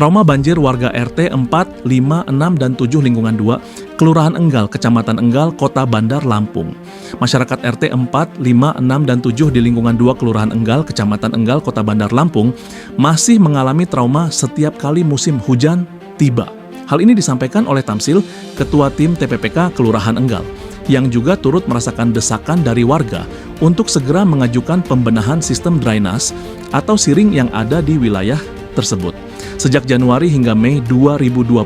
Trauma banjir warga RT 4, 5, 6, dan 7 lingkungan 2, Kelurahan Enggal, Kecamatan Enggal, Kota Bandar, Lampung. Masyarakat RT 4, 5, 6, dan 7 di lingkungan 2 Kelurahan Enggal, Kecamatan Enggal, Kota Bandar, Lampung masih mengalami trauma setiap kali musim hujan tiba. Hal ini disampaikan oleh Tamsil, Ketua Tim TPPK Kelurahan Enggal, yang juga turut merasakan desakan dari warga untuk segera mengajukan pembenahan sistem drainase atau siring yang ada di wilayah tersebut. Sejak Januari hingga Mei 2025,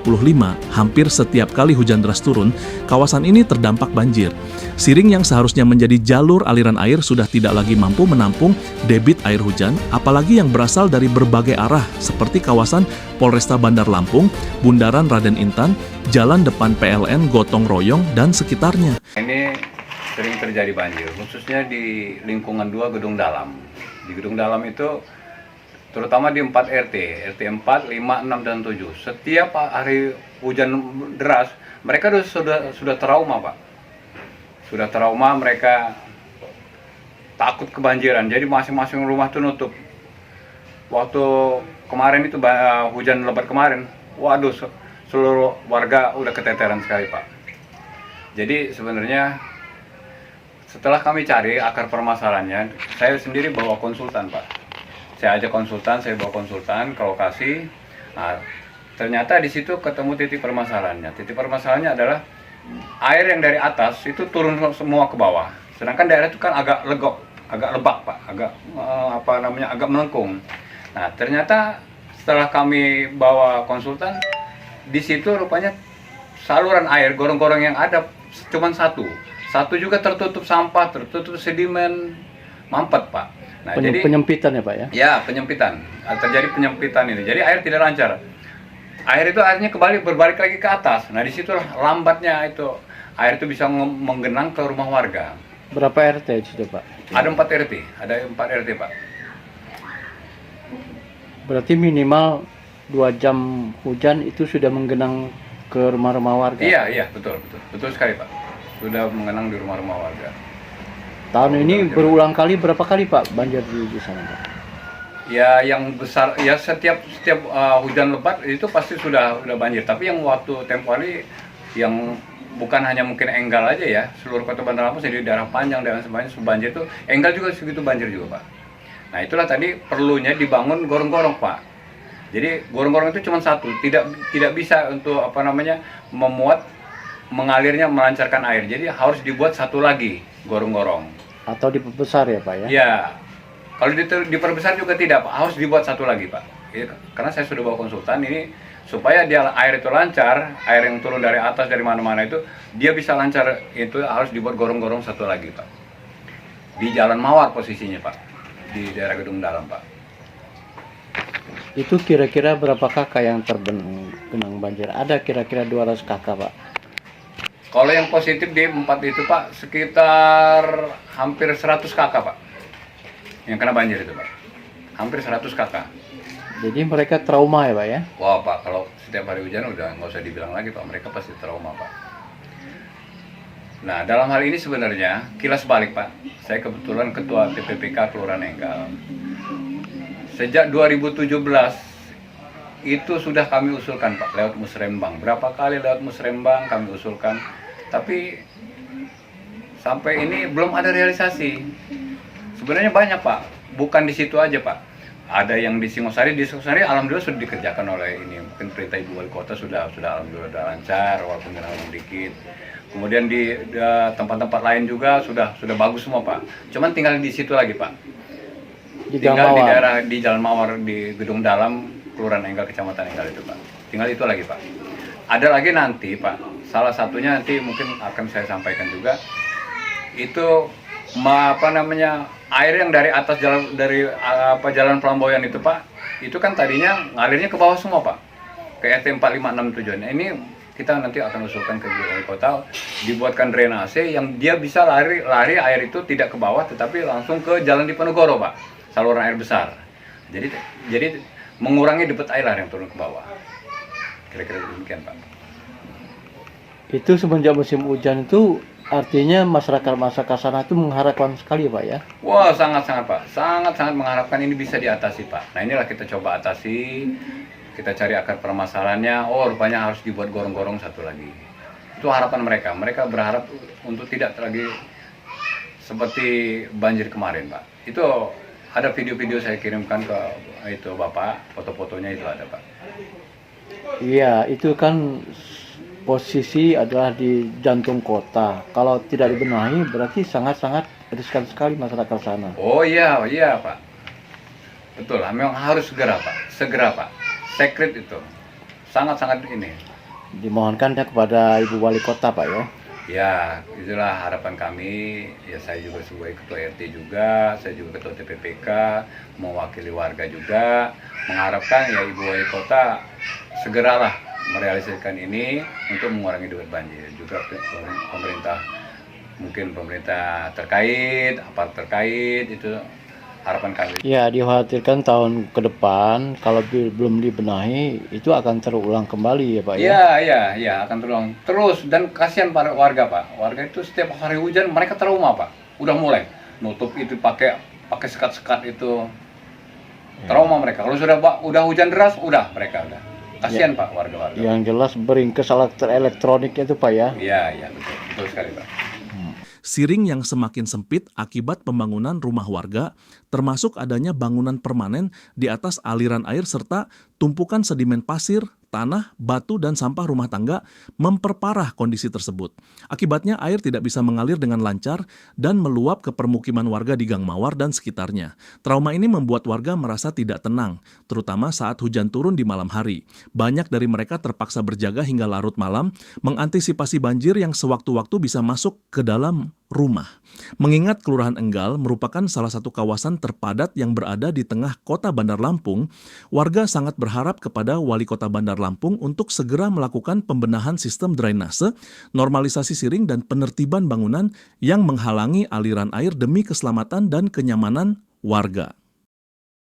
hampir setiap kali hujan deras turun, kawasan ini terdampak banjir. Siring yang seharusnya menjadi jalur aliran air sudah tidak lagi mampu menampung debit air hujan, apalagi yang berasal dari berbagai arah seperti kawasan Polresta Bandar Lampung, Bundaran Raden Intan, jalan depan PLN Gotong Royong, dan sekitarnya. Ini sering terjadi banjir, khususnya di lingkungan 2 Gedung Dalam. Di Gedung Dalam itu terutama di 4 RT 4, 5, 6, dan 7. Setiap hari hujan deras, mereka sudah trauma, Pak. Sudah trauma, mereka takut kebanjiran. Jadi masing-masing rumah itu nutup. Waktu kemarin itu hujan lebat kemarin, waduh, seluruh warga udah keteteran sekali, Pak. Jadi sebenarnya setelah kami cari akar permasalahannya, saya sendiri bawa konsultan, Pak. Saya ajak konsultan, saya bawa konsultan ke lokasi. Nah, ternyata di situ ketemu titik permasalahannya. Titik permasalahannya adalah air yang dari atas itu turun semua ke bawah. Sedangkan daerah itu kan agak legok, agak lebak, Pak, agak agak melengkung. Nah, ternyata setelah kami bawa konsultan, di situ rupanya saluran air gorong-gorong yang ada cuma satu. Satu juga tertutup sampah, tertutup sedimen, mampet, Pak. Nah, jadi penyempitan ya, Pak ya? Ya, penyempitan. Terjadi penyempitan ini. Jadi air tidak lancar. Air itu akhirnya berbalik lagi ke atas. Nah, disitulah lambatnya itu air itu bisa menggenang ke rumah warga. Berapa RT itu, Pak? Ada 4 RT, ada 4 RT, Pak. Berarti minimal 2 jam hujan itu sudah menggenang ke rumah-rumah warga? Iya, betul sekali, Pak. Sudah mengenang di rumah-rumah warga. Tahun ini berulang kali, berapa kali Pak banjir di sana, Pak? Ya, yang besar, ya setiap hujan lebat itu pasti sudah banjir. Tapi yang waktu tempo hari yang bukan hanya mungkin Enggal aja ya, seluruh Kota Bandar Lampung, jadi daerah Panjang dan sebagainya banjir itu, Enggal juga segitu banjir juga, Pak. Nah, itulah tadi perlunya dibangun gorong-gorong, Pak. Jadi gorong-gorong itu cuma satu, tidak bisa untuk memuat mengalirnya, melancarkan air. Jadi harus dibuat satu lagi gorong-gorong. Atau diperbesar ya, Pak ya? Ya, kalau diperbesar juga tidak, Pak. Harus dibuat satu lagi, Pak. Ya, karena saya sudah bawa konsultan ini supaya air itu lancar, air yang turun dari atas dari mana-mana itu dia bisa lancar, itu harus dibuat gorong-gorong satu lagi, Pak. Di Jalan Mawar posisinya, Pak. Di daerah Gedung Dalam, Pak. Itu kira-kira berapa kakak yang tergenang banjir? Ada kira-kira 200 kakak, Pak. Kalau yang positif di 4 itu, Pak, sekitar hampir 100 kakak, Pak, yang kena banjir itu, Pak. Hampir 100 kakak. Jadi mereka trauma ya, Pak ya? Wah, Pak, kalau setiap hari hujan udah nggak usah dibilang lagi, Pak. Mereka pasti trauma, Pak. Nah, dalam hal ini sebenarnya kilas balik, Pak. Saya kebetulan Ketua TPPK Kelurahan Enggal. Sejak 2017 itu sudah kami usulkan, Pak, lewat musrembang. Berapa kali lewat musrembang kami usulkan, tapi sampai ini belum ada realisasi. Sebenarnya banyak, Pak, bukan di situ aja, Pak. Ada yang di Singosari alhamdulillah sudah dikerjakan oleh ini, mungkin perintah Ibu Wali Kota sudah alhamdulillah sudah lancar walaupun genangan dikit. Kemudian di tempat-tempat lain juga sudah bagus semua, Pak. Cuman tinggal di situ lagi, Pak. Tinggal di daerah di Jalan Mawar di Gedung Dalam, Kelurahan Enggal, Kecamatan Enggal itu, Pak. Tinggal itu lagi, Pak. Ada lagi nanti, Pak. Salah satunya nanti mungkin akan saya sampaikan juga. Itu air yang dari atas jalan Pelamboyan itu, Pak. Itu kan tadinya ngalirnya ke bawah semua, Pak. Ke RT 4, 5, 6, 7. Nah, ini kita nanti akan usulkan ke Wali Kota dibuatkan drainase yang dia bisa lari air itu tidak ke bawah tetapi langsung ke Jalan Diponegoro, Pak. Saluran air besar. Jadi mengurangi debit air yang turun ke bawah. Kira-kira demikian, Pak. Itu semenjak musim hujan itu artinya masyarakat sana itu mengharapkan sekali, Pak ya? Wah, sangat-sangat, Pak. Sangat-sangat mengharapkan ini bisa diatasi, Pak. Nah, inilah kita coba atasi. kita cari akar permasalahannya, oh rupanya harus dibuat gorong-gorong satu lagi. Itu harapan mereka. Mereka berharap untuk tidak lagi seperti banjir kemarin, Pak. Itu ada video-video saya kirimkan ke itu Bapak, foto-fotonya itu ada, Pak. Iya, itu kan posisi adalah di jantung kota. Kalau tidak dibenahi berarti sangat-sangat riskan sekali masyarakat sana. Oh iya, iya Pak. Betul, memang harus segera Pak. Segera Pak. Sekret itu. Sangat-sangat ini. Dimohonkan kepada Ibu Wali Kota, Pak ya. Ya, itulah harapan kami. Ya saya juga sebagai ketua RT juga, saya juga ketua TPPK, mewakili warga juga, mengharapkan ya Ibu Wali Kota segeralah merealisasikan ini untuk mengurangi duit banjir. Juga pemerintah, mungkin pemerintah terkait, aparat terkait, itu harapan kami. Ya, dikhawatirkan tahun ke depan kalau belum dibenahi itu akan terulang kembali ya Pak ya. Iya, akan terulang terus, dan kasihan para warga Pak. Warga itu setiap hari hujan mereka trauma Pak. Udah mulai nutup itu pakai sekat-sekat itu. Trauma mereka. Kalau udah hujan deras, udah mereka udah. Kasihan Pak warga-warga. Yang jelas beringkes elektronik itu Pak ya. Iya, betul sekali Pak. Siring yang semakin sempit akibat pembangunan rumah warga, termasuk adanya bangunan permanen di atas aliran air serta tumpukan sedimen pasir, tanah, batu, dan sampah rumah tangga memperparah kondisi tersebut. Akibatnya air tidak bisa mengalir dengan lancar dan meluap ke permukiman warga di Gang Mawar dan sekitarnya. Trauma ini membuat warga merasa tidak tenang, terutama saat hujan turun di malam hari. Banyak dari mereka terpaksa berjaga hingga larut malam, mengantisipasi banjir yang sewaktu-waktu bisa masuk ke dalam rumah. Mengingat Kelurahan Enggal merupakan salah satu kawasan terpadat yang berada di tengah kota Bandar Lampung, warga sangat berharap kepada Wali Kota Bandar Lampung untuk segera melakukan pembenahan sistem drainase, normalisasi siring, dan penertiban bangunan yang menghalangi aliran air demi keselamatan dan kenyamanan warga.